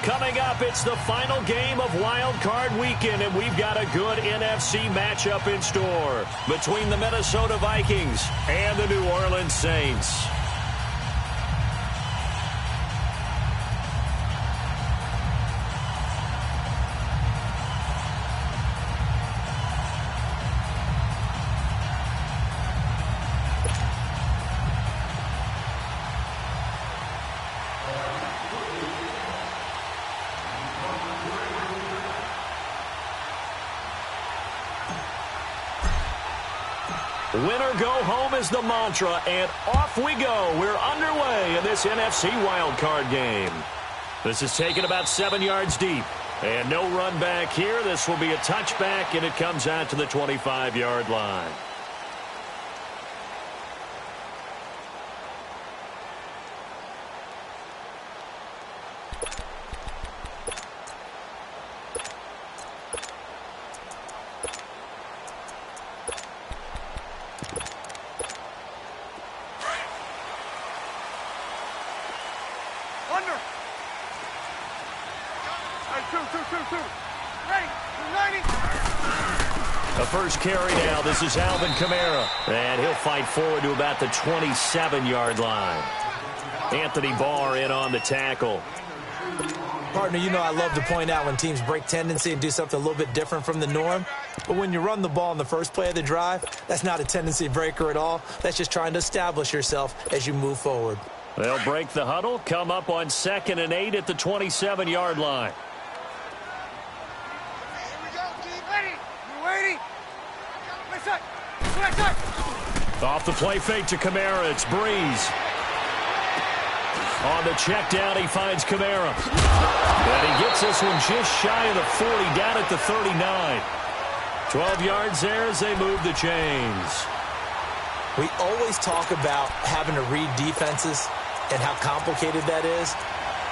Coming up, it's the final game of Wild Card Weekend, and we've got a good NFC matchup in store between the Minnesota Vikings and the New Orleans Saints. Winner go home is the mantra, and off we go. We're underway in this NFC wildcard game. This is taken about 7 yards deep, and no run back here. This will be a touchback, and it comes out to the 25-yard line. The first carry now. This is Alvin Kamara, and he'll fight forward to about the 27-yard line. Anthony Barr in on the tackle. Partner, you know I love to point out when teams break tendency and do something a little bit different from the norm. But when you run the ball in the first play of the drive, that's not a tendency breaker at all. That's just trying to establish yourself as you move forward. They'll break the huddle, come up on 2nd and 8 at the 27-yard line. Off the play fake to Kamara, it's Breeze. On the check down, he finds Kamara. And he gets this one just shy of the 40, down at the 39. 12 yards there as they move the chains. We always talk about having to read defenses and how complicated that is.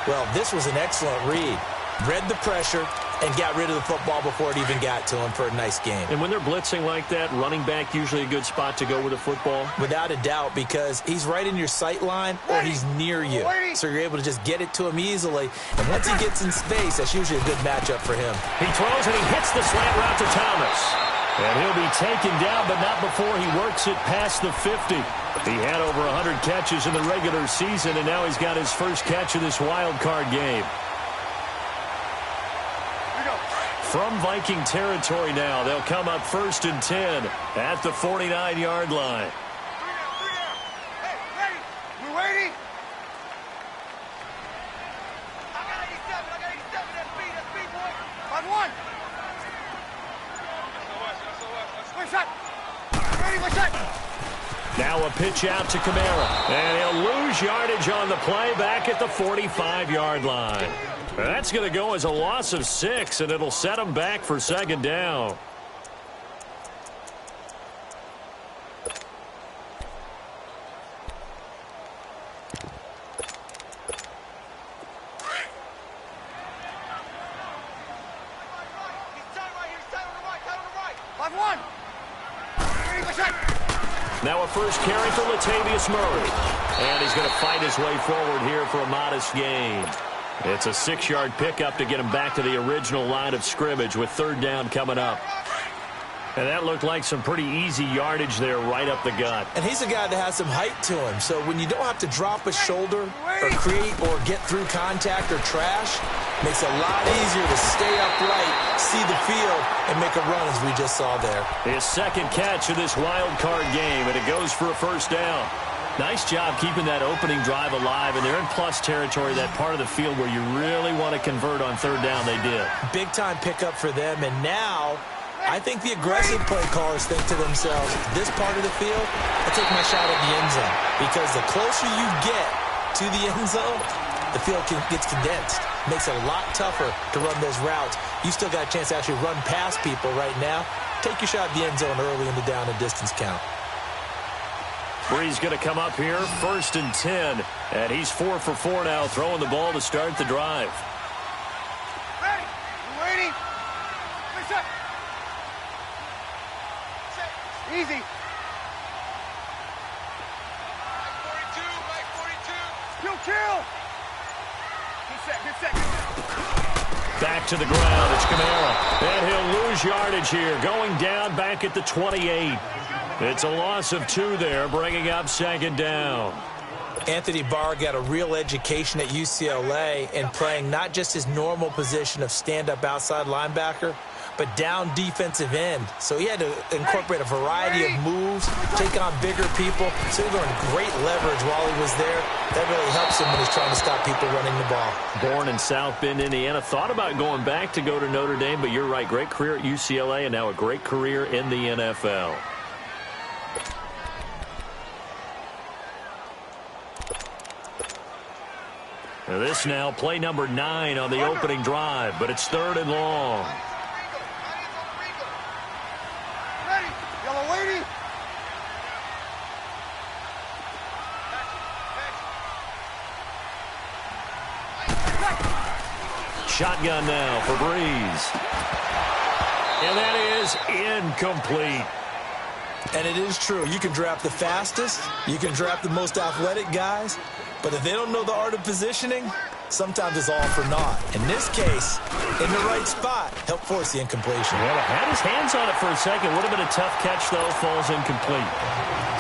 Well, this was an excellent read. Read the pressure and got rid of the football before it even got to him for a nice game. And when they're blitzing like that, running back usually a good spot to go with the football? Without a doubt, because he's right in your sight line or he's near you. So you're able to just get it to him easily. And once he gets in space, that's usually a good matchup for him. He throws and he hits the slant route to Thomas. And he'll be taken down, but not before he works it past the 50. He had over 100 catches in the regular season, and now he's got his first catch of this wild card game. From Viking territory now, they'll come up 1st and 10 at the 49-yard line. Hey, ready? We're waiting. I got 87, that's speed, boy. On 1. One shot. Ready, one shot. Now a pitch out to Kamara, and he'll lose yardage on the play back at the 45-yard line. That's going to go as a loss of 6, and it'll set him back for 2nd down. Now a first carry for Latavius Murray. And he's going to fight his way forward here for a modest gain. It's a 6-yard pickup to get him back to the original line of scrimmage with 3rd down coming up. And that looked like some pretty easy yardage there right up the gut. And he's a guy that has some height to him. So when you don't have to drop a shoulder or create or get through contact or trash, makes it a lot easier to stay upright, see the field, and make a run as we just saw there. His 2nd catch of this wild card game, and it goes for a 1st down. Nice job keeping that opening drive alive, and they're in plus territory, that part of the field where you really want to convert on 3rd down. They did. Big-time pickup for them, and now I think the aggressive play callers think to themselves, this part of the field, I'll take my shot at the end zone, because the closer you get to the end zone, the field gets condensed. Makes it a lot tougher to run those routes. You still got a chance to actually run past people right now. Take your shot at the end zone early in the down and distance count. Breeze going to come up here, 1st and 10. And he's 4 for 4 now, throwing the ball to start the drive. Ready? We're waiting. Push up. Easy. Right 42, right 42. Kill. Good set, good set. Back to the ground. It's Kamara. And he'll lose yardage here. Going down back at the 28. It's a loss of 2 there, bringing up second down. Anthony Barr got a real education at UCLA in playing not just his normal position of stand-up outside linebacker, but down defensive end. So he had to incorporate a variety of moves, take on bigger people. So he learned great leverage while he was there. That really helps him when he's trying to stop people running the ball. Born in South Bend, Indiana. Thought about going back to go to Notre Dame, but you're right. Great career at UCLA and now a great career in the NFL. This now play number 9 on the opening drive, but it's 3rd and long. Ready, yellow lady. Shotgun now for Breeze. And that is incomplete. And it is true. You can draft the fastest. You can draft the most athletic guys. But if they don't know the art of positioning, sometimes it's all for naught. In this case, in the right spot, help force the incompletion. Well, had his hands on it for a second. Would have been a tough catch, though. Falls incomplete.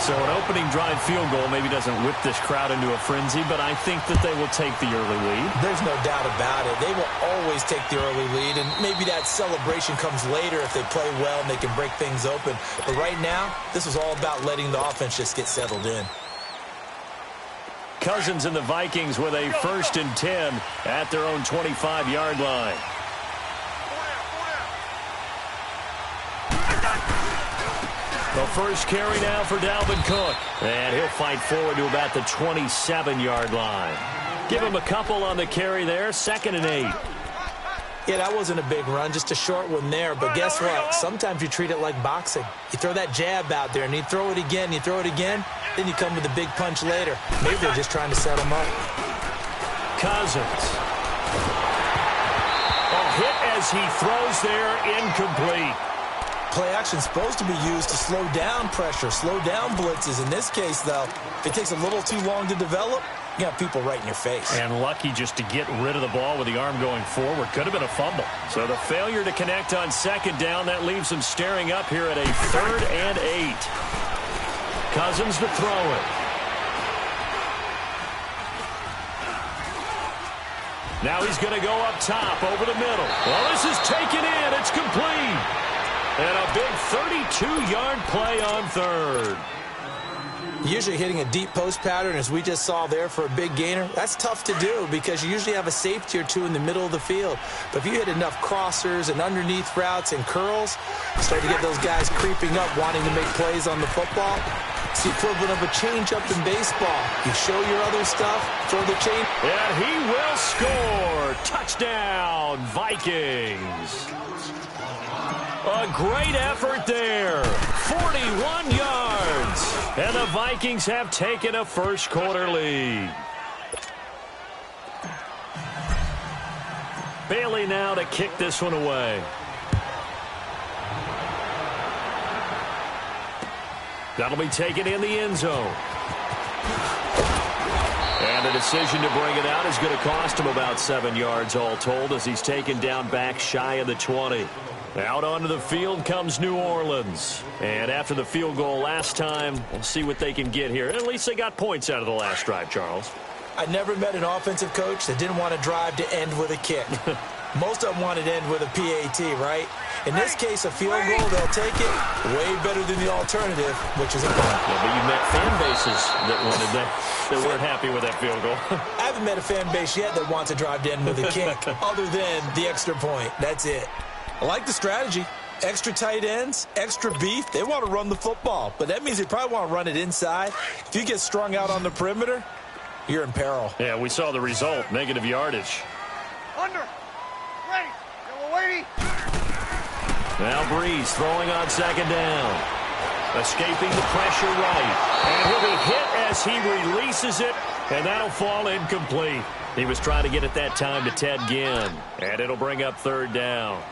So an opening drive field goal maybe doesn't whip this crowd into a frenzy, but I think that they will take the early lead. There's no doubt about it. They will always take the early lead, and maybe that celebration comes later if they play well and they can break things open. But right now, this is all about letting the offense just get settled in. Cousins and the Vikings with a 1st and 10 at their own 25-yard line. The first carry now for Dalvin Cook. And he'll fight forward to about the 27-yard line. Give him a couple on the carry there. 2nd and 8. Yeah, that wasn't a big run, just a short one there. But guess what? Sometimes you treat it like boxing. You throw that jab out there, and you throw it again, then you come with a big punch later. Maybe they're just trying to set him up. Cousins. A hit as he throws there, incomplete. Play action's supposed to be used to slow down pressure, slow down blitzes. In this case, though, if it takes a little too long to develop, you got people right in your face. And lucky just to get rid of the ball with the arm going forward. Could have been a fumble. So the failure to connect on 2nd down, that leaves him staring up here at a 3rd and 8. Cousins to throw it. Now he's going to go up top over the middle. Well, this is taken in. It's complete. And a big 32-yard play on 3rd. Usually hitting a deep post pattern, as we just saw there for a big gainer, that's tough to do because you usually have a safety or two in the middle of the field. But if you hit enough crossers and underneath routes and curls, you start to get those guys creeping up, wanting to make plays on the football. It's the equivalent of a change-up in baseball. You show your other stuff, throw the change. And he will score. Touchdown, Vikings. A great effort there. 41 yards. And the Vikings have taken a first-quarter lead. Bailey now to kick this one away. That'll be taken in the end zone. And the decision to bring it out is going to cost him about 7 yards all told as he's taken down back shy of the 20. Out onto the field comes New Orleans. And after the field goal last time, we'll see what they can get here. At least they got points out of the last drive, Charles. I never met an offensive coach that didn't want to drive to end with a kick. Most of them wanted to end with a PAT, right? In this case, a field goal, they'll take it way better than the alternative, which is a punt. Yeah, but you met fan bases that wanted that weren't happy with that field goal. I haven't met a fan base yet that wants to drive to end with a kick, other than the extra point. That's it. I like the strategy. Extra tight ends, extra beef. They want to run the football, but that means they probably want to run it inside. If you get strung out on the perimeter, you're in peril. Yeah, we saw the result, negative yardage. Under. Ready. Yellow lady. Now Breeze throwing on 2nd down. Escaping the pressure right. And he'll be hit as he releases it, and that'll fall incomplete. He was trying to get it that time to Ted Ginn, and it'll bring up 3rd down.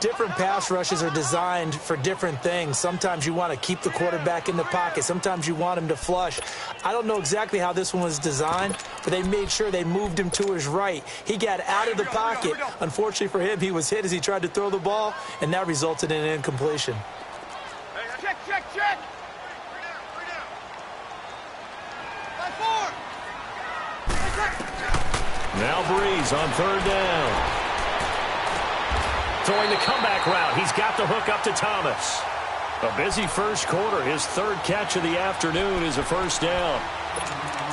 different pass rushes are designed for different things. Sometimes you want to keep the quarterback in the pocket. Sometimes you want him to flush. I don't know exactly how this one was designed, but they made sure they moved him to his right. He got out of the pocket. Unfortunately for him, he was hit as he tried to throw the ball, and that resulted in an incompletion. Check, check, check. Now Breeze on third down. Throwing the comeback route. He's got the hook up to Thomas. A busy first quarter. His third catch of the afternoon is a first down.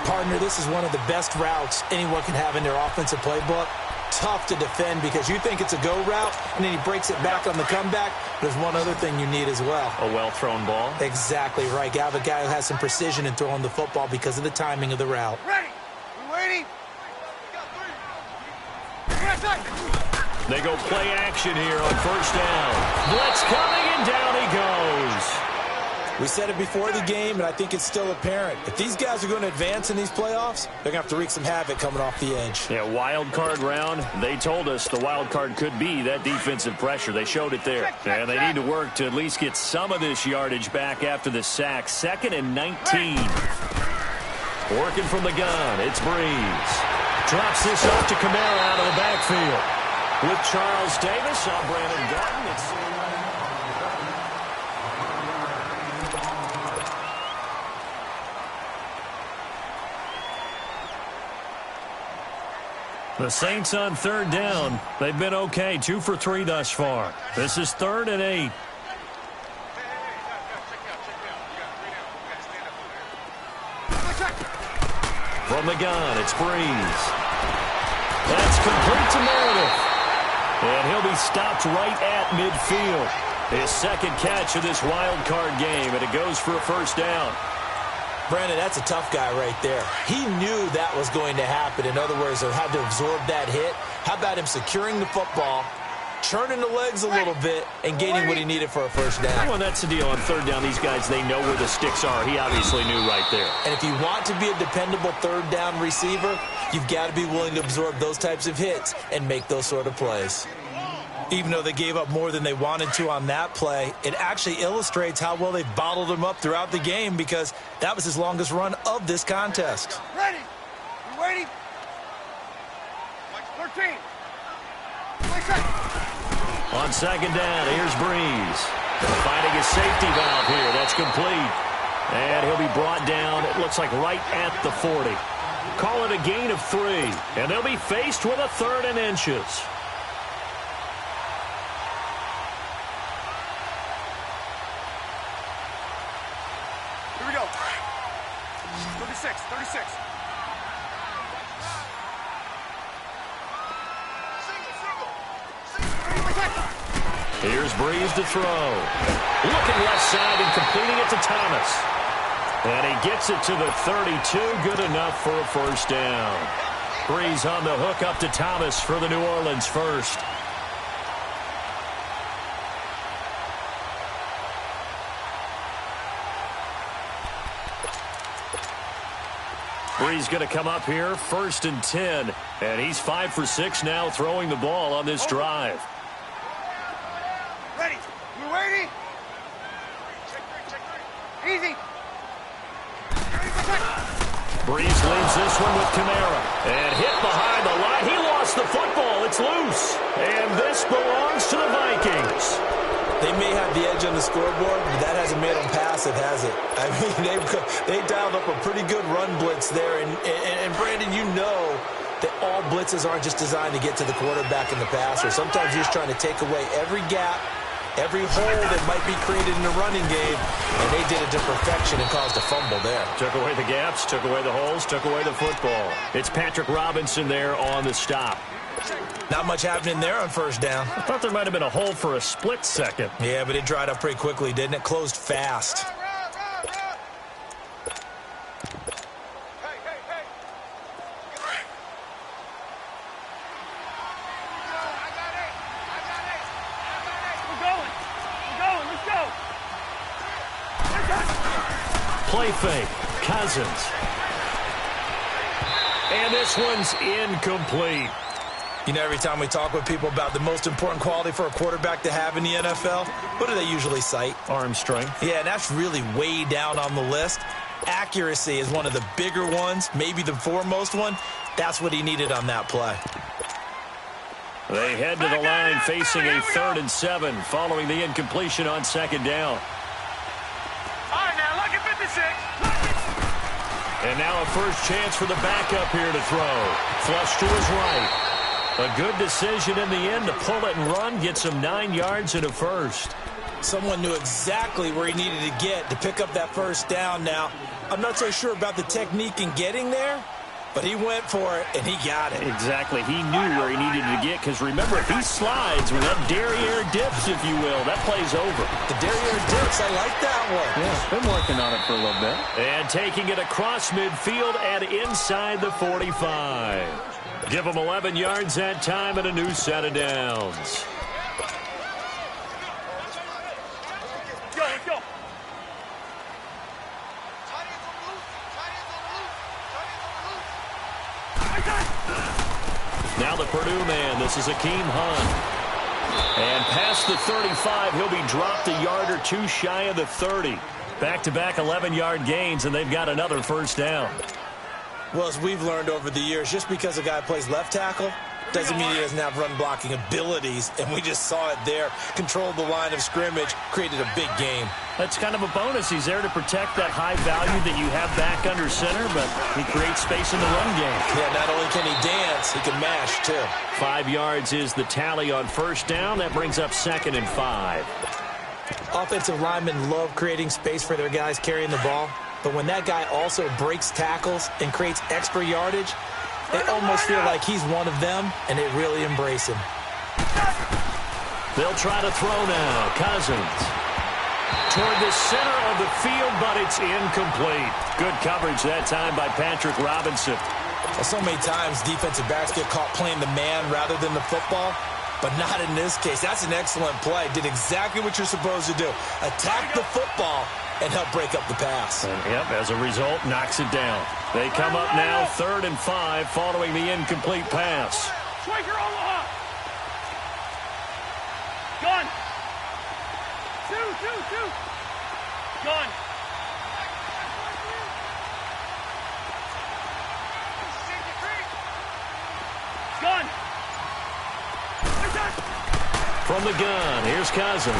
Partner, this is one of the best routes anyone can have in their offensive playbook. Tough to defend because you think it's a go route, and then he breaks it back on the comeback. There's one other thing you need as well. A well-thrown ball. Exactly right. You have a guy who has some precision in throwing the football because of the timing of the route. Ready. We waiting. They go play action here on first down. Blitz coming, and down he goes. We said it before the game, and I think it's still apparent. If these guys are going to advance in these playoffs, they're going to have to wreak some havoc coming off the edge. Yeah, wild card round. They told us the wild card could be that defensive pressure. They showed it there. And they need to work to at least get some of this yardage back after the sack. 2nd and 19. Working from the gun, it's Breeze. Drops this off to Kamara out of the backfield. With Charles Davis, I'm Brandon Garden. The Saints on third down. They've been okay, 2 for 3 thus far. This is 3rd and 8. From the gun, it's Breeze. That's complete to Meredith. And he'll be stopped right at midfield. His second catch of this wild card game, and it goes for a first down. Brandon, that's a tough guy right there. He knew that was going to happen. In other words, he had to absorb that hit. How about him securing the football, turning the legs a little bit, and gaining what he needed for a first down? Well, that's the deal. On third down, these guys, they know where the sticks are. He obviously knew right there. And if you want to be a dependable third down receiver, you've got to be willing to absorb those types of hits and make those sort of plays. Even though they gave up more than they wanted to on that play, it actually illustrates how well they bottled him up throughout the game because that was his longest run of this contest. Ready. We waiting. 13. On second down, here's Breeze. Finding his safety valve here. That's complete. And he'll be brought down, it looks like right at the 40. Call it a gain of 3. And they'll be faced with a 3rd and inches. Here we go. 36. Here's Breeze to throw. Looking left side and completing it to Thomas. And he gets it to the 32. Good enough for a first down. Breeze on the hook up to Thomas for the New Orleans first. Breeze going to come up here, 1st and 10. And he's 5 for 6 now throwing the ball on this drive. Ready. We waiting. Easy. Breeze leads this one with Kamara. And hit behind the line. He lost the football. It's loose. And this belongs to the Vikings. They may have the edge on the scoreboard, but that hasn't made them passive, has it? I mean, they dialed up a pretty good run blitz there. And Brandon, you know that all blitzes aren't just designed to get to the quarterback and the passer. Sometimes you're just trying to take away every gap, every hole that might be created in the running game, and they did it to perfection and caused a fumble there. Took away the gaps, took away the holes, took away the football. It's Patrick Robinson there on the stop. Not much happening there on first down. I thought there might have been a hole for a split second. Yeah, but it dried up pretty quickly, didn't it? Closed fast. Play fake. Cousins. And this one's incomplete. You know, every time we talk with people about the most important quality for a quarterback to have in the NFL, what do they usually cite? Arm strength. Yeah, and that's really way down on the list. Accuracy is one of the bigger ones, maybe the foremost one. That's what he needed on that play. They head to the line facing a 3rd and 7 following the incompletion on 2nd down. All right, now, look at 56. And now a first chance for the backup here to throw. Flush to his right. A good decision in the end to pull it and run, gets him 9 yards and a first. Someone knew exactly where he needed to get to pick up that first down. Now, I'm not so sure about the technique in getting there, but he went for it, and he got it. Exactly. He knew where he needed to get, because remember, if he slides with that derriere dips, if you will, that play's over. The derriere dips, I like that one. Yeah, been working on it for a little bit. And taking it across midfield and inside the 45. Give him 11 yards that time and a new set of downs. Go, let's go. Now the Purdue man, this is Akeem Hunt. And past the 35, he'll be dropped a yard or two shy of the 30. Back-to-back 11-yard gains, and they've got another first down. Well, as we've learned over the years, just because a guy plays left tackle doesn't mean he doesn't have run-blocking abilities, and we just saw it there. Controlled the line of scrimmage, created a big game. That's kind of a bonus. He's there to protect that high value that you have back under center, but he creates space in the run game. Yeah, not only can he dance, he can mash, too. 5 yards is the tally on first down. That brings up 2nd and 5. Offensive linemen love creating space for their guys carrying the ball, but when that guy also breaks tackles and creates extra yardage, they almost feel like he's one of them, and they really embrace him. They'll try to throw now. Cousins toward the center of the field, but it's incomplete. Good coverage that time by Patrick Robinson. Well, so many times defensive backs get caught playing the man rather than the football, but not in this case. That's an excellent play. Did exactly what you're supposed to do. Attack the football and help break up the pass. And, yep, as a result, knocks it down. They come up now 3rd and 5 following the incomplete pass. Striker Omaha. Gun. Two. Gun. Gun. From the gun, here's Cousins.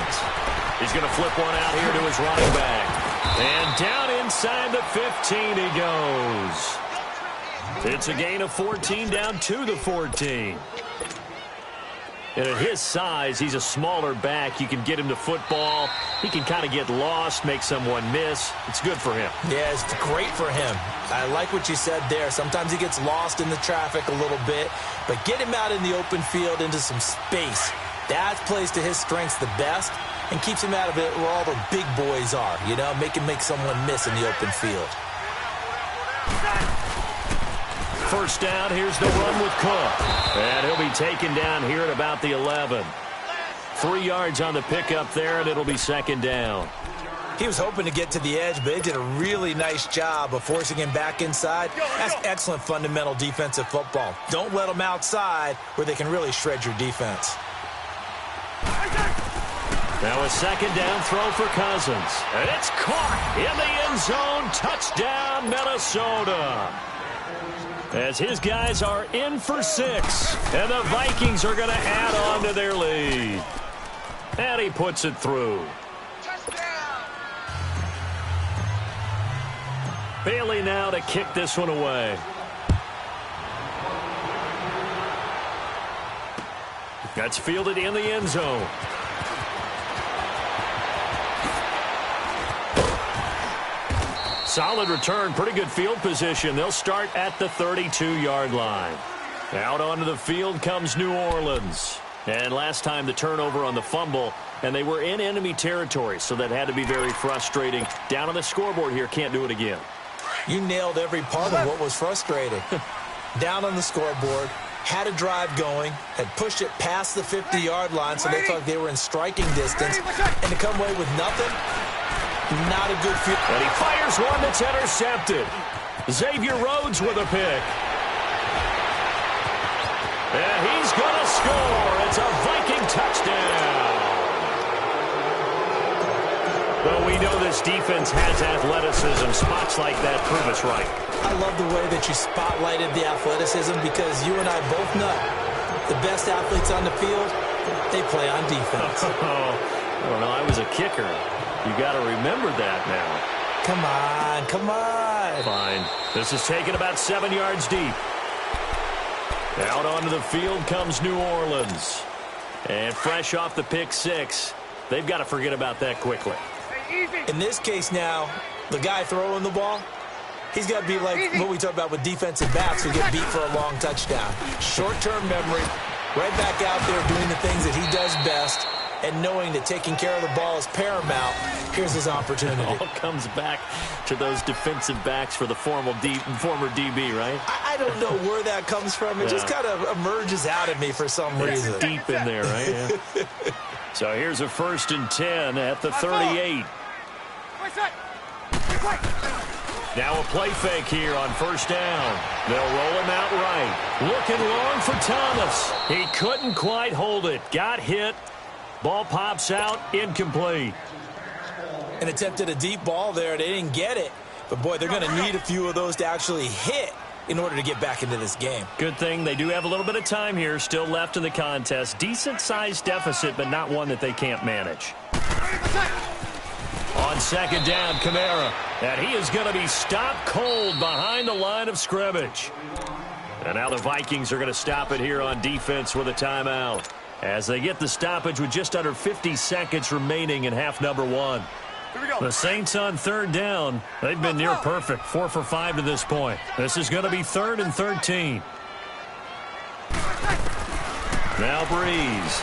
He's going to flip one out here to his running back. And down inside the 15 he goes. It's a gain of 14 down to the 14. And at his size, he's a smaller back. You can get him to football. He can kind of get lost, make someone miss. It's good for him. Yeah, it's great for him. I like what you said there. Sometimes he gets lost in the traffic a little bit, but get him out in the open field into some space. That plays to his strengths the best and keeps him out of it where all the big boys are, you know, make someone miss in the open field. First down, here's the run with Cook. And he'll be taken down here at about the 11. 3 yards on the pickup there, and it'll be 2nd down. He was hoping to get to the edge, but they did a really nice job of forcing him back inside. That's excellent fundamental defensive football. Don't let them outside where they can really shred your defense. Now a 2nd down throw for Cousins. And it's caught in the end zone. Touchdown, Minnesota. As his guys are in for 6. And the Vikings are going to add on to their lead. And he puts it through. Bailey now to kick this one away. That's fielded in the end zone. Solid return, pretty good field position. They'll start at the 32-yard line. Out onto the field comes New Orleans. And last time the turnover on the fumble, and they were in enemy territory, so that had to be very frustrating. Down on the scoreboard here, can't do it again. You nailed every part of what was frustrating. Down on the scoreboard, had a drive going, had pushed it past the 50-yard line, so they thought they were in striking distance, and to come away with nothing, not a good field. And he fires one that's intercepted. Xavier Rhodes with a pick. And he's going to score. It's a Viking touchdown. Well, we know this defense has athleticism. Spots like that prove us right. I love the way that you spotlighted the athleticism because you and I both know the best athletes on the field, they play on defense. I don't know. I was a kicker. You got to remember that now. Come on, come on. Fine. This is taken about 7 yards deep. Out onto the field comes New Orleans. And fresh off the pick six, they've got to forget about that quickly. In this case now, the guy throwing the ball, he's got to be like what we talk about with defensive backs who get beat for a long touchdown. Short-term memory, right back out there doing the things that he does best, and knowing that taking care of the ball is paramount. Here's his opportunity. It all comes back to those defensive backs for the former DB, right? I don't know where that comes from. It just kind of emerges out of me for some reason. Deep in there, right? Yeah. So here's a 1st and 10 at the 38. Now a play fake here on 1st down. They'll roll him out right. Looking long for Thomas. He couldn't quite hold it. Got hit. Ball pops out. Incomplete. And attempted a deep ball there. They didn't get it. But, boy, they're going to need a few of those to actually hit in order to get back into this game. Good thing they do have a little bit of time here still left in the contest. Decent-sized deficit, but not one that they can't manage. On 2nd down, Kamara. And he is going to be stopped cold behind the line of scrimmage. And now the Vikings are going to stop it here on defense with a timeout, as they get the stoppage with just under 50 seconds remaining in half number one. The Saints on 3rd down. They've been near perfect. 4 for 5 to this point. This is going to be 3rd and 13. Now Breeze.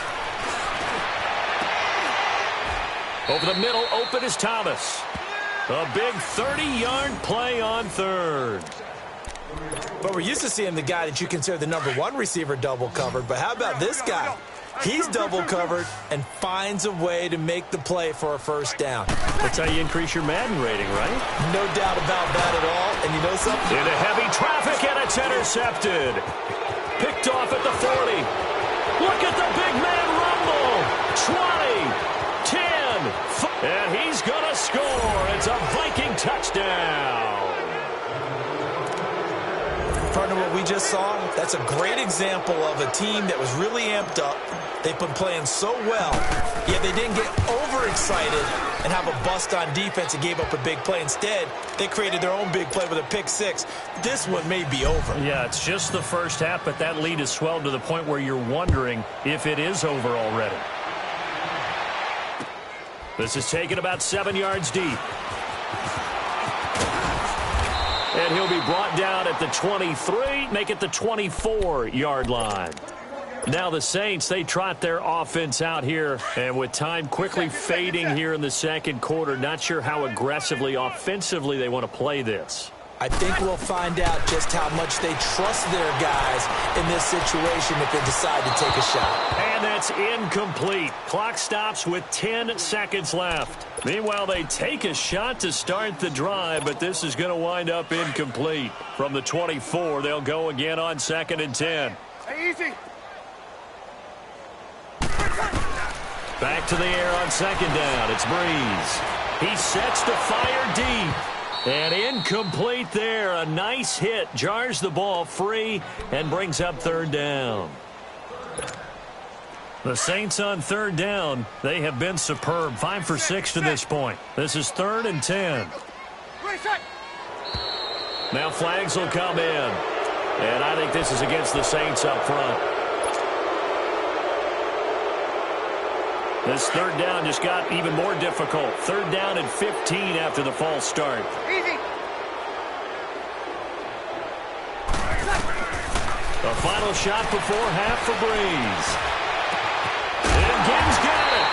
Over the middle, open is Thomas. A big 30-yard play on 3rd. But we're used to seeing the guy that you consider the #1 receiver double covered. But how about this guy? He's double covered and finds a way to make the play for a 1st down. That's how you increase your Madden rating, right? No doubt about that at all. And you know something? Into heavy traffic, and it's intercepted. Picked off at the 40. Look at the big man rumble. 20, 10, and he's going to score. It's a Viking touchdown. Partner, what we just saw, that's a great example of a team that was really amped up. They've been playing so well, yet they didn't get overexcited and have a bust on defense and gave up a big play. Instead, they created their own big play with a pick six. This one may be over. Yeah, it's just the first half, but that lead has swelled to the point where you're wondering if it is over already. This is taken about 7 yards deep. And he'll be brought down at the 23, make it the 24-yard line. Now the Saints, they trot their offense out here, and with time quickly fading here in the 2nd quarter, not sure how aggressively, offensively they want to play this. I think we'll find out just how much they trust their guys in this situation if they decide to take a shot. And that's incomplete. Clock stops with 10 seconds left. Meanwhile, they take a shot to start the drive, but this is going to wind up incomplete. From the 24, they'll go again on 2nd and 10. Hey, easy. Back to the air on 2nd down. It's Breeze. He sets to fire deep. And incomplete there. A nice hit. Jars the ball free and brings up 3rd down. The Saints on 3rd down. They have been superb. 5 for 6 to this point. This is 3rd and 10. Now flags will come in. And I think this is against the Saints up front. This 3rd down just got even more difficult. 3rd down and 15 after the false start. Easy. The final shot before half for Breeze. And Gibbs got it.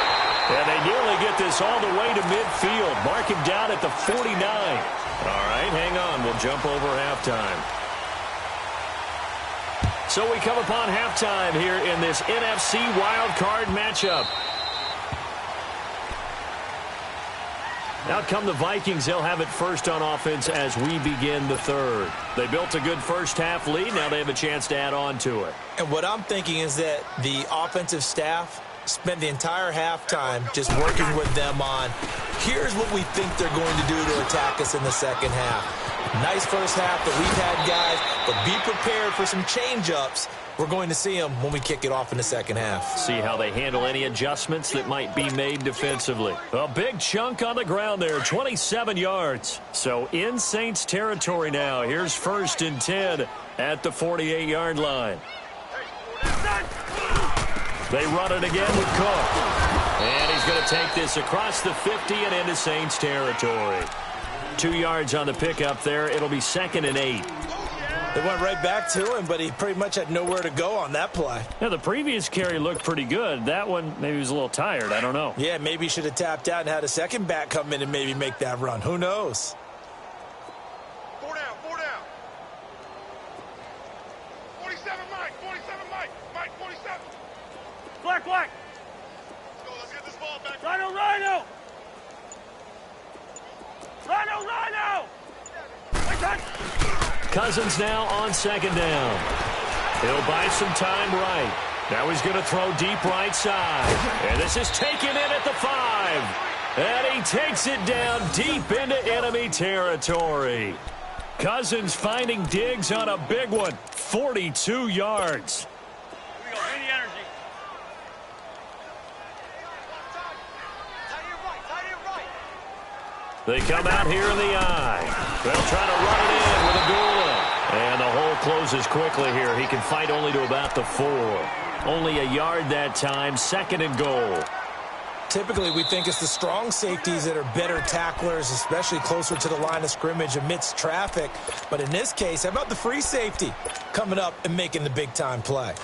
And they nearly get this all the way to midfield. Mark him down at the 49. All right, hang on. We'll jump over halftime. So we come upon halftime here in this NFC wildcard matchup. Out come the Vikings. They'll have it first on offense as we begin the third. They built a good first-half lead. Now they have a chance to add on to it. And what I'm thinking is that the offensive staff spent the entire halftime just working with them on, here's what we think they're going to do to attack us in the second half. Nice first half that we've had, guys, but be prepared for some change-ups. We're going to see them when we kick it off in the second half. See how they handle any adjustments that might be made defensively. A big chunk on the ground there, 27 yards. So in Saints territory now. Here's 1st and 10 at the 48-yard line. They run it again with Cook. And he's going to take this across the 50 and into Saints territory. 2 yards on the pickup there. It'll be 2nd and 8. They went right back to him, but he pretty much had nowhere to go on that play. Yeah, the previous carry looked pretty good. That one, maybe he was a little tired. I don't know. Yeah, maybe he should have tapped out and had a second back come in and maybe make that run. Who knows? 4 down, 4 down. 47, Mike, 47, Mike. Mike, 47. Black. Let's go, let's get this ball back. Rhino. Cousins now on 2nd down. He'll buy some time right. Now he's going to throw deep right side. And this is taken in at the 5. And he takes it down deep into enemy territory. Cousins finding Diggs on a big one. 42 yards. Here we go. Any energy. They come out here in the eye. They'll try to run it in with Abdullah. And the hole closes quickly here. He can fight only to about the 4. Only a yard that time. 2nd and goal. Typically, we think it's the strong safeties that are better tacklers, especially closer to the line of scrimmage amidst traffic. But in this case, how about the free safety coming up and making the big-time play?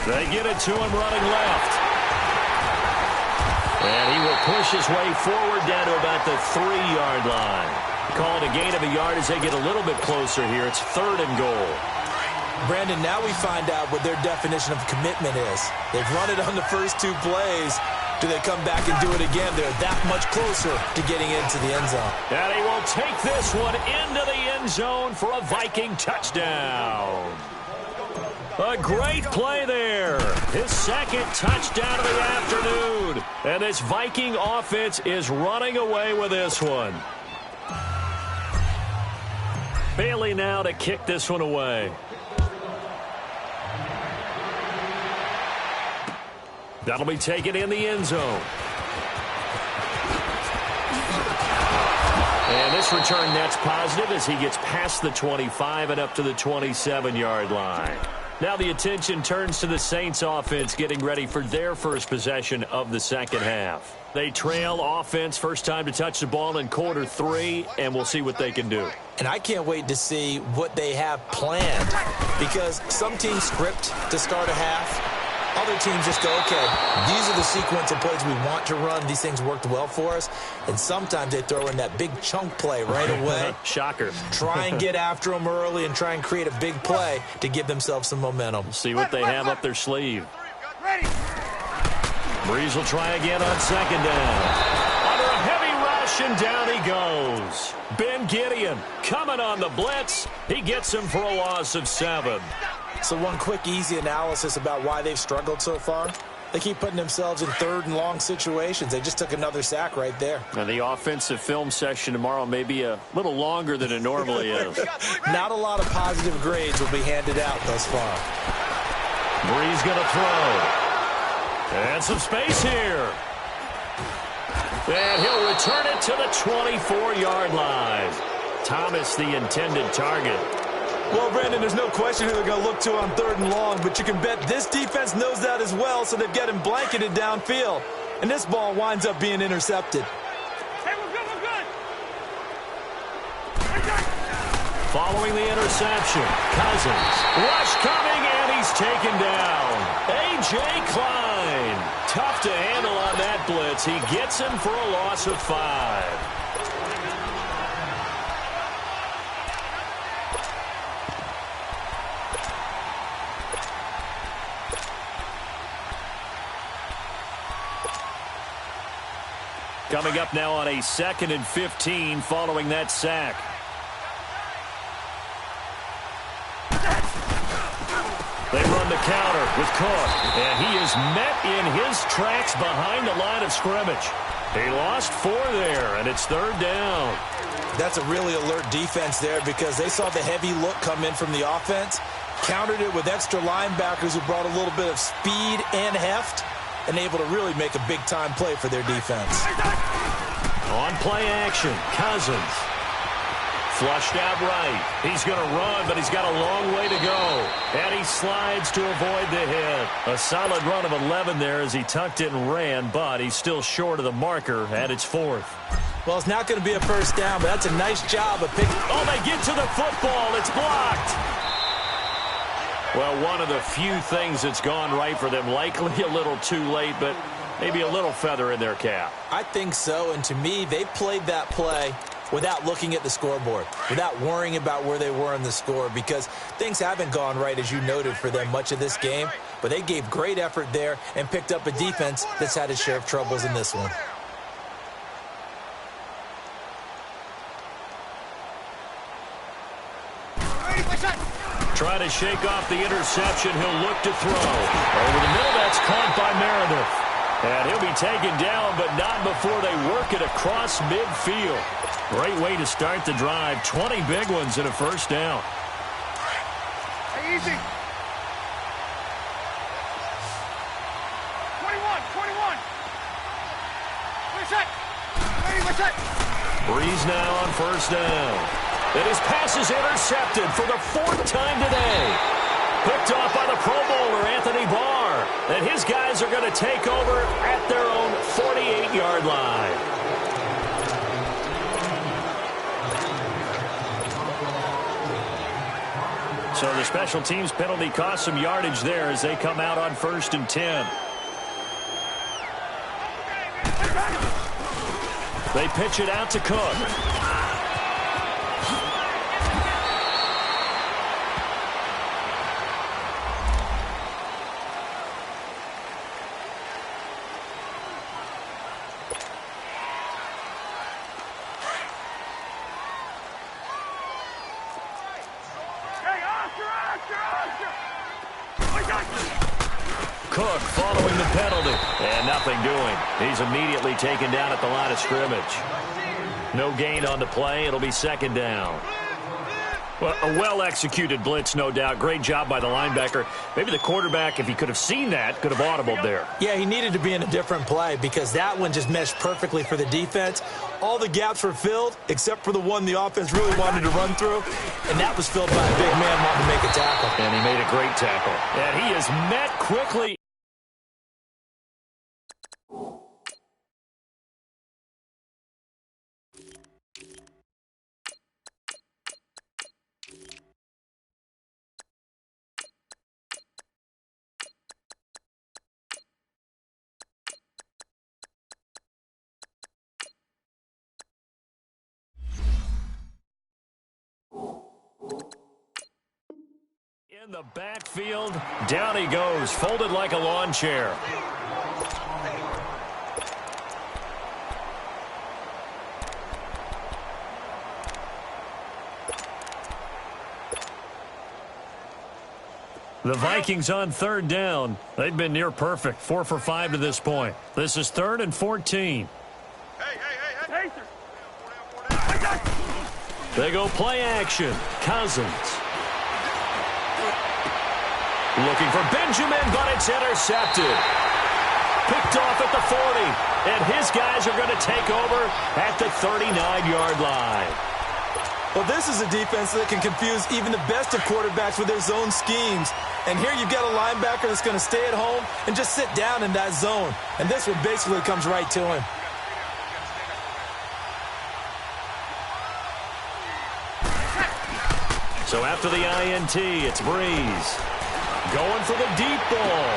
They get it to him running left. And he will push his way forward down to about the 3-yard line. Called a gain of a yard as they get a little bit closer here. It's 3rd and goal. Brandon, now we find out what their definition of commitment is. They've run it on the first 2 plays. Do they come back and do it again? They're that much closer to getting into the end zone. And he will take this one into the end zone for a Viking touchdown. A great play there. His 2nd touchdown of the afternoon. And this Viking offense is running away with this one. Bailey now to kick this one away. That'll be taken in the end zone. And this return net's positive as he gets past the 25 and up to the 27-yard line. Now the attention turns to the Saints offense getting ready for their first possession of the second half. They trail offense first time to touch the ball in quarter 3, and we'll see what they can do. And I can't wait to see what they have planned, because some teams script to start a half. Other teams just go, okay, these are the sequence of plays we want to run. These things worked well for us. And sometimes they throw in that big chunk play right away. Shocker. Try and get after them early and try and create a big play to give themselves some momentum. See what they have up their sleeve. Ready. Breeze will try again on 2nd down. Under a heavy rush, and down he goes. Ben Gideon coming on the blitz. He gets him for a loss of 7. So one quick, easy analysis about why they've struggled so far. They keep putting themselves in 3rd and long situations. They just took another sack right there. And the offensive film session tomorrow may be a little longer than it normally is. Not a lot of positive grades will be handed out thus far. Breeze going to throw. And some space here. And he'll return it to the 24-yard line. Thomas, the intended target. Well, Brandon, there's no question who they're going to look to on 3rd and long, but you can bet this defense knows that as well, so they've got him blanketed downfield. And this ball winds up being intercepted. Hey, we're good. Following the interception, Cousins. Rush coming, and he's taken down. A.J. Klein. Tough to handle on that blitz. He gets him for a loss of 5. Coming up now on a 2nd and 15 following that sack. They run the counter with Cook, and he is met in his tracks behind the line of scrimmage. He lost 4 there, and it's 3rd down. That's a really alert defense there because they saw the heavy look come in from the offense, countered it with extra linebackers who brought a little bit of speed and heft, and able to really make a big-time play for their defense. On play action, Cousins. Flushed out right. He's going to run, but he's got a long way to go. And he slides to avoid the hit. A solid run of 11 there as he tucked it and ran, but he's still short of the marker, and it's 4th. Well, it's not going to be a first down, but that's a nice job of picking. Oh, they get to the football. It's blocked. Well, one of the few things that's gone right for them. Likely a little too late, but maybe a little feather in their cap. I think so, and to me, they played that play without looking at the scoreboard, without worrying about where they were in the score, because things haven't gone right, as you noted, for them much of this game. But they gave great effort there and picked up a defense that's had its share of troubles in this one. Try to shake off the interception. He'll look to throw. Over the middle, that's caught by Meredith. And he'll be taken down, but not before they work it across midfield. Great way to start the drive. 20 big ones and a first down. Hey, easy. 21. Where's that? Breeze now on first down. And his pass is intercepted for the 4th time today. Picked off by the Pro Bowler, Anthony Barr. And his guys are going to take over at their own 48-yard line. So the special teams penalty cost some yardage there as they come out on 1st and 10. They pitch it out to Cook. Cook following the penalty. And nothing doing. He's immediately taken down at the line of scrimmage. No gain on the play. It'll be 2nd down. Well, a well-executed blitz, no doubt. Great job by the linebacker. Maybe the quarterback, if he could have seen that, could have audibled there. Yeah, he needed to be in a different play because that one just meshed perfectly for the defense. All the gaps were filled except for the one the offense really wanted to run through, and that was filled by a big man wanting to make a tackle. And he made a great tackle. And he is met quickly. In the backfield, down he goes, folded like a lawn chair. The Vikings on 3rd down. They've been near perfect, 4 for 5 to this point. This is 3rd and 14. Hey. They go play action. Cousins. Looking for Benjamin, but it's intercepted. Picked off at the 40. And his guys are going to take over at the 39-yard line. Well, this is a defense that can confuse even the best of quarterbacks with their zone schemes. And here you've got a linebacker that's going to stay at home and just sit down in that zone. And this one basically comes right to him. So after the INT, it's Breeze. Going for the deep ball.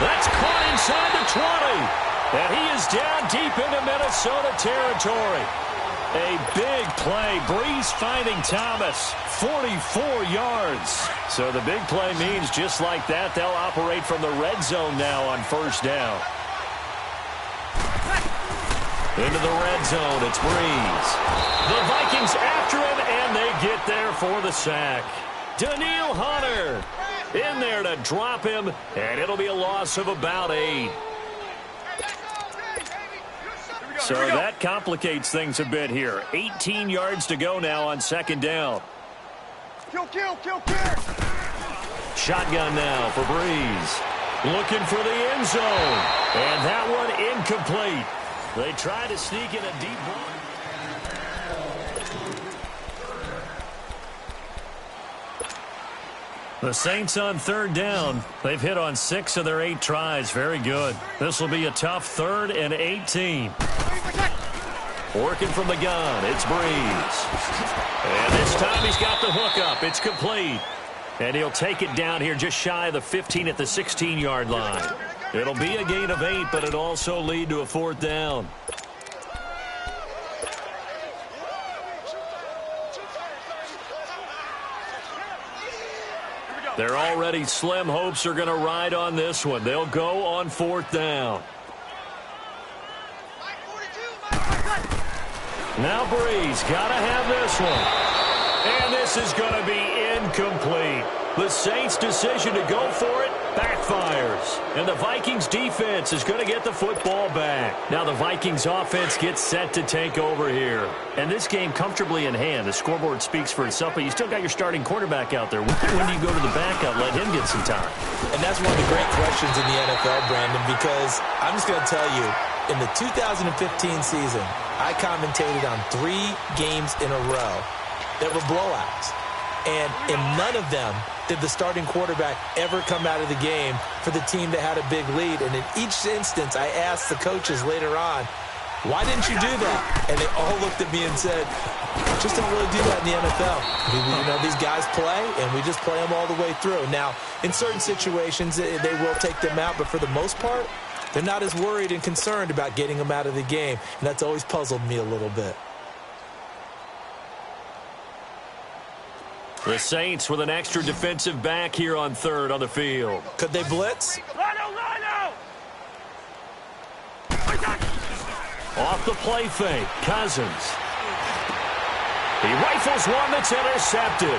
That's caught inside the 20. And he is down deep into Minnesota territory. A big play. Breeze finding Thomas. 44 yards. So the big play means just like that, they'll operate from the red zone now on 1st down. Into the red zone, it's Breeze. The Vikings after him, and they get there for the sack. Daniil Hunter in there to drop him, and it'll be a loss of about 8. So that complicates things a bit here. 18 yards to go now on second down. Kill. Shotgun now for Breeze. Looking for the end zone. And that one incomplete. They try to sneak in a deep ball. The Saints on third down. They've hit on 6 of their 8 tries. Very good. This will be a tough 3rd and 18. Working from the gun, it's Breeze. And this time he's got the hook up. It's complete. And he'll take it down here just shy of the 15 at the 16-yard line. It'll be a gain of 8, but it'll also lead to a 4th down. They're already slim hopes are going to ride on this one. They'll go on 4th down. Now Breeze got to have this one. And this is going to be incomplete. The Saints' decision to go for it backfires. And the Vikings defense is going to get the football back. Now the Vikings offense gets set to take over here. And this game comfortably in hand. The scoreboard speaks for itself, but you still got your starting quarterback out there. When do you go to the backup? Let him get some time. And that's one of the great questions in the NFL, Brandon, because I'm just going to tell you, in the 2015 season, I commentated on 3 games in a row that were blowouts. And in none of them did the starting quarterback ever come out of the game for the team that had a big lead. And in each instance, I asked the coaches later on, why didn't you do that? And they all looked at me and said, just don't really do that in the NFL. You know, these guys play, and we just play them all the way through. Now, in certain situations, they will take them out, but for the most part, they're not as worried and concerned about getting them out of the game. And that's always puzzled me a little bit. The Saints with an extra defensive back here on 3rd on the field. Could they blitz? Lino! Off the play fake, Cousins. He rifles one that's intercepted.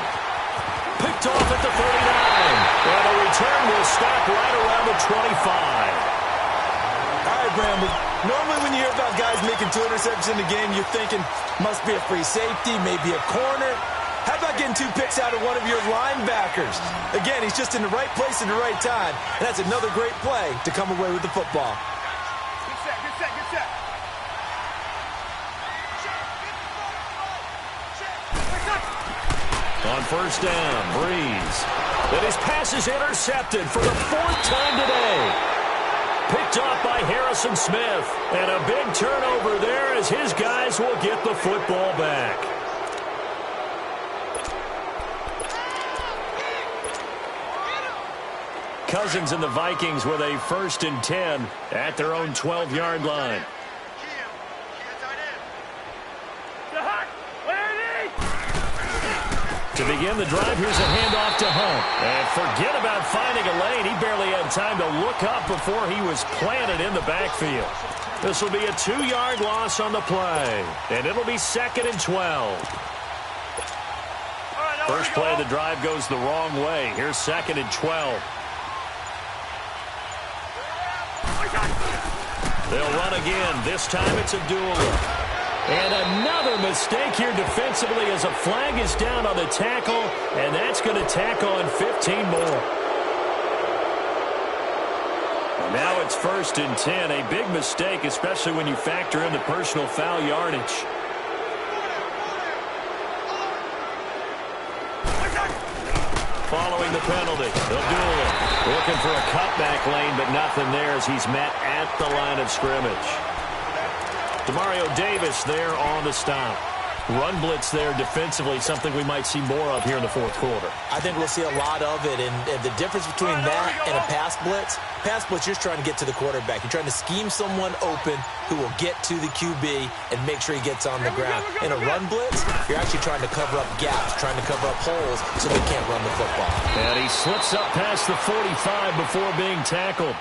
Picked off at the 39. And a return will stop right around the 25. All right, Bramble. Normally when you hear about guys making 2 interceptions in the game, you're thinking, must be a free safety, maybe a corner. How about getting 2 picks out of one of your linebackers? Again, he's just in the right place at the right time. And that's another great play to come away with the football. Good set. On 1st down, Breeze. And his pass is intercepted for the 4th time today. Picked off by Harrison Smith. And a big turnover there as his guys will get the football back. Cousins and the Vikings with a 1st and 10 at their own 12-yard line. To begin the drive, here's a handoff to Hunt. And forget about finding a lane. He barely had time to look up before he was planted in the backfield. This will be a 2-yard loss on the play. And it'll be 2nd and 12. First play of the drive goes the wrong way. Here's 2nd and 12. They'll run again. This time it's Abdullah. And another mistake here defensively as a flag is down on the tackle, and that's going to tack on 15 more. Now it's 1st and 10. A big mistake, especially when you factor in the personal foul yardage. Following the penalty, Abdullah looking for a cutback lane, but nothing there as he's met at the line of scrimmage. Demario Davis there on the stop. Run blitz there defensively, something we might see more of here in the 4th quarter. I think we'll see a lot of it, and the difference between that and a pass blitz, you're trying to get to the quarterback. You're trying to scheme someone open who will get to the QB and make sure he gets on the ground. In a run blitz, you're actually trying to cover up gaps, trying to cover up holes so they can't run the football. And he slips up past the 45 before being tackled.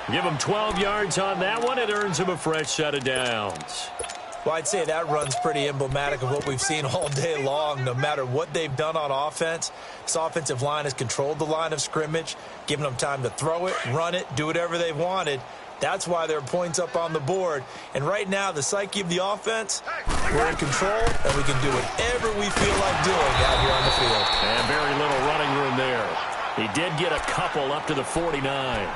Give him 12 yards on that one. It earns him a fresh set of downs. Well, I'd say that run's pretty emblematic of what we've seen all day long. No matter what they've done on offense, this offensive line has controlled the line of scrimmage, given them time to throw it, run it, do whatever they've wanted. That's why there are points up on the board. And right now, the psyche of the offense, we're in control, and we can do whatever we feel like doing out here on the field. And very little running room there. He did get a couple up to the 49.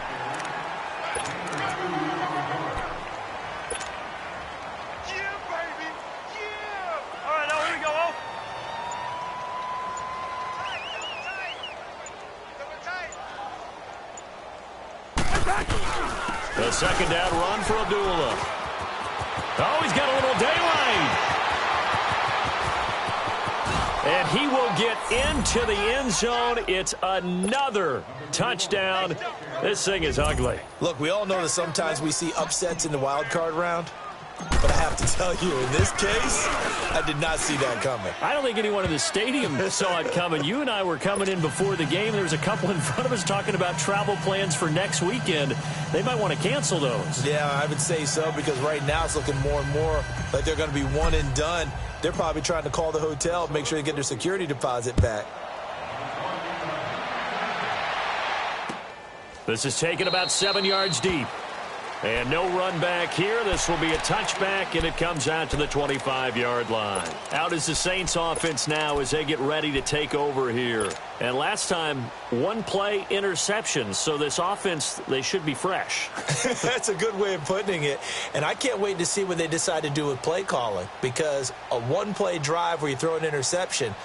The second down run for Abdullah. Oh, he's got a little daylight. And he will get into the end zone. It's another touchdown. This thing is ugly. Look, we all know that sometimes we see upsets in the wild card round. But I have to tell you, in this case, I did not see that coming. I don't think anyone in the stadium saw it coming. You and I were coming in before the game. There was a couple in front of us talking about travel plans for next weekend. They might want to cancel those. Yeah, I would say so, because right now it's looking more and more like they're going to be one and done. They're probably trying to call the hotel, make sure they get their security deposit back. This is taken about 7 yards deep. And no run back here. This will be a touchback, and it comes out to the 25-yard line. Out is the Saints offense now as they get ready to take over here. And last time, one play interception. So this offense, they should be fresh. That's a good way of putting it. And I can't wait to see what they decide to do with play calling, because a one-play drive where you throw an interception,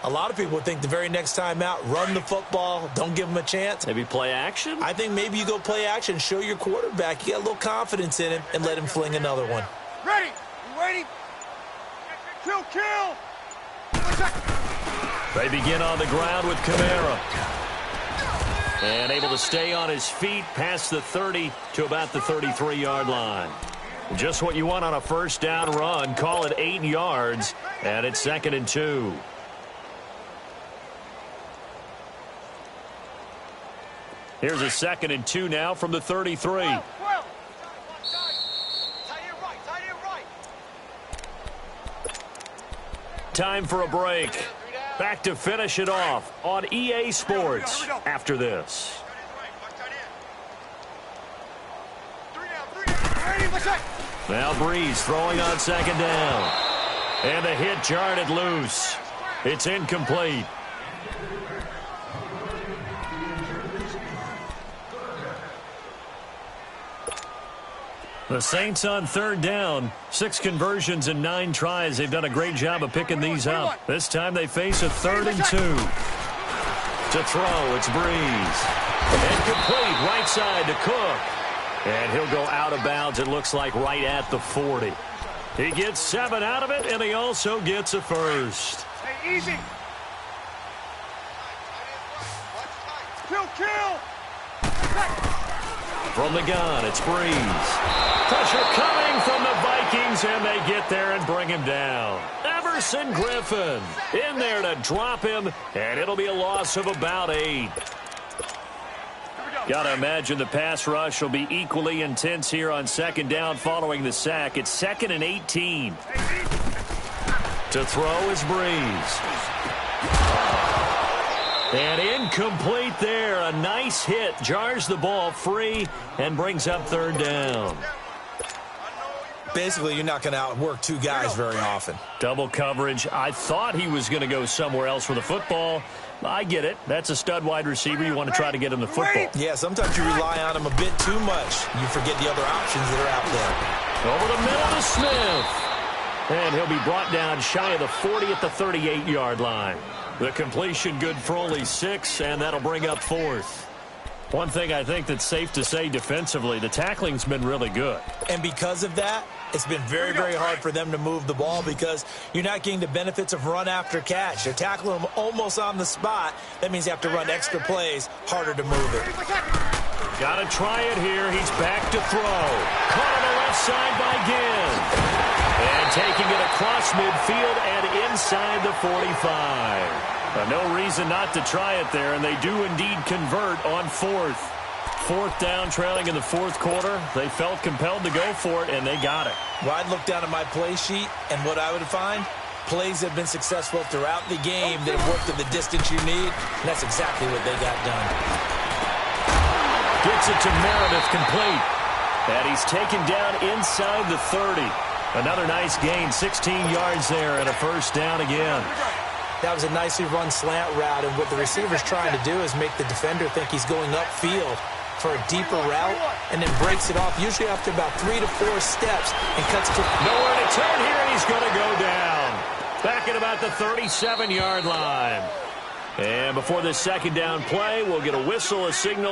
a lot of people think the very next time out, run the football, don't give them a chance. Maybe play action? I think maybe you go play action, show your quarterback you got a little confidence in him, and let him fling another one. Ready? You ready? Kill! They begin on the ground with Kamara. And able to stay on his feet past the 30 to about the 33-yard line. Just what you want on a first down run. Call it 8 yards, and it's 2nd and 2. Here's a 2nd and 2 now from the 33. Time for a break. Back to finish it off on EA Sports after this. Now Breeze throwing on 2nd down. And the hit jarred it loose. It's incomplete. The Saints on 3rd down. 6 conversions and 9 tries. They've done a great job of picking these up. This time they face a 3rd and 2. To throw, it's Breeze. And complete right side to Cook. And he'll go out of bounds, it looks like, right at the 40. He gets 7 out of it, and he also gets a first. Hey, easy. Kill. From the gun, it's Breeze. Pressure coming from the Vikings, and they get there and bring him down. Everson Griffin in there to drop him, and it'll be a loss of about 8. Got to imagine the pass rush will be equally intense here on 2nd down following the sack. It's 2nd and 18. To throw is Breeze. And incomplete there. A nice hit. Jars the ball free and brings up 3rd down. Basically, you're not going to outwork 2 guys very often. Double coverage. I thought he was going to go somewhere else for the football. I get it. That's a stud wide receiver. You want to try to get him the football. Yeah, sometimes you rely on him a bit too much. You forget the other options that are out there. Over the middle to Smith. And he'll be brought down shy of the 40 at the 38-yard line. The completion good for only 6, and that'll bring up 4th. One thing I think that's safe to say defensively, the tackling's been really good. And because of that, it's been very, very hard for them to move the ball because you're not getting the benefits of run after catch. They're tackling them almost on the spot. That means you have to run extra plays, harder to move it. Got to try it here. He's back to throw. Caught on the left side by Ginn. And taking it across midfield and inside the 45. No reason not to try it there, and they do indeed convert on 4th. 4th down, trailing in the 4th quarter. They felt compelled to go for it, and they got it. Well, I'd look down at my play sheet, and what I would find, plays have been successful throughout the game that have worked at the distance you need, and that's exactly what they got done. Gets it to Meredith, complete. And he's taken down inside the 30. Another nice gain, 16 yards there, and a 1st down again. That was a nicely run slant route, and what the receiver's trying to do is make the defender think he's going upfield for a deeper route, and then breaks it off, usually after about 3 to 4 steps, and cuts to... Nowhere to turn here, and he's going to go down. Back at about the 37-yard line. And before this 2nd down play, we'll get a whistle, a signal.